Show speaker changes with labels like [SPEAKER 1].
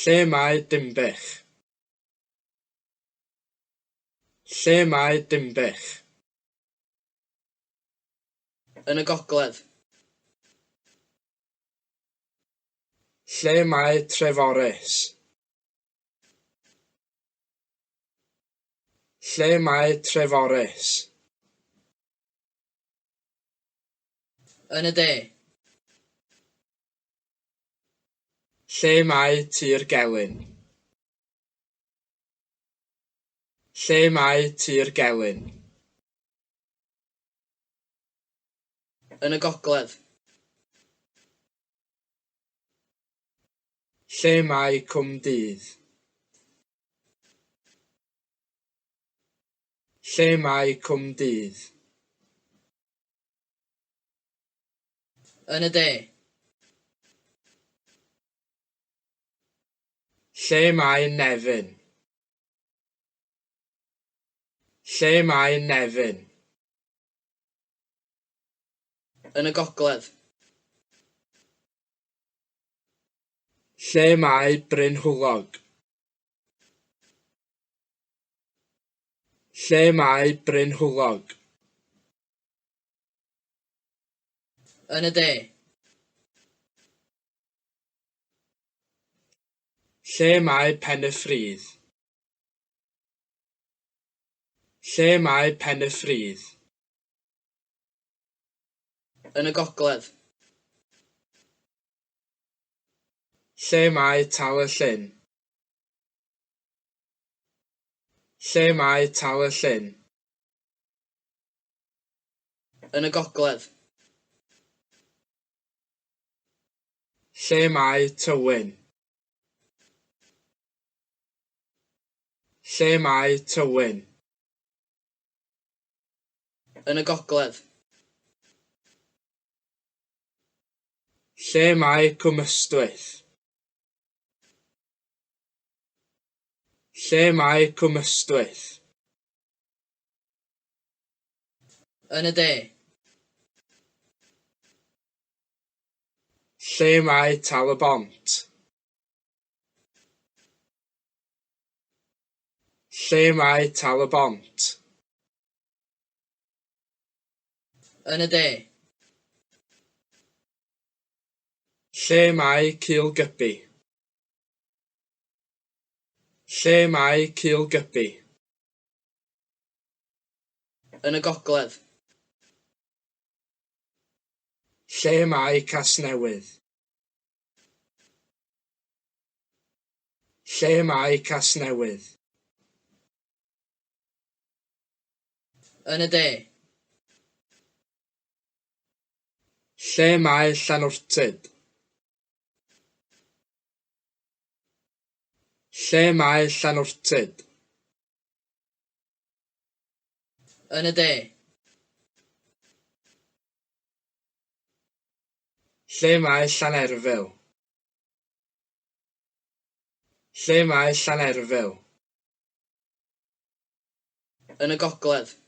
[SPEAKER 1] Lle mae Dinbych? Lle mae Dinbych?
[SPEAKER 2] Yn y gogledd.
[SPEAKER 1] Lle mae Treforys? Lle mae Treforys?
[SPEAKER 2] Yn y de.
[SPEAKER 1] Lle mae Tirgelyn? Lle mae Tirgelyn?
[SPEAKER 2] Yn y gogledd.
[SPEAKER 1] Lle mae Cwmdydd? Lle mae Cwmdydd?
[SPEAKER 2] Yn y de.
[SPEAKER 1] Lle mae Nefyn? Lle mae Nefyn?
[SPEAKER 2] Yn y gogledd.
[SPEAKER 1] Lle mae Brynhwlog? Lle mae Brynhwlog?
[SPEAKER 2] Yn y de.
[SPEAKER 1] Lle mae Penyffrith? Lle mae Penyffrith?
[SPEAKER 2] Yn y gogledd.
[SPEAKER 1] Lle mae Talyllyn? Lle mae Talyllyn?
[SPEAKER 2] Yn y gogledd.
[SPEAKER 1] Lle mae Tywyn? Lle mae Tywyn?
[SPEAKER 2] Yn y gogledd.
[SPEAKER 1] Lle mae Cwm Ystwyth? Lle mae Cwm Ystwyth?
[SPEAKER 2] Yn y de.
[SPEAKER 1] Lle mae Tal-y-bont? Lle mae Tal-y-bont?
[SPEAKER 2] Yn y de.
[SPEAKER 1] Lle mae Culgybi? Lle mae Culgybi?
[SPEAKER 2] Yn y gogledd.
[SPEAKER 1] Lle mae Casnewydd? Lle mae Casnewydd?
[SPEAKER 2] Yn y de.
[SPEAKER 1] Lle mae Llanwrtyd? Lle mae Llanwrtyd?
[SPEAKER 2] Yn y de.
[SPEAKER 1] Lle mae Llanerfel? Lle mae Llanerfel?
[SPEAKER 2] Yn y gogledd.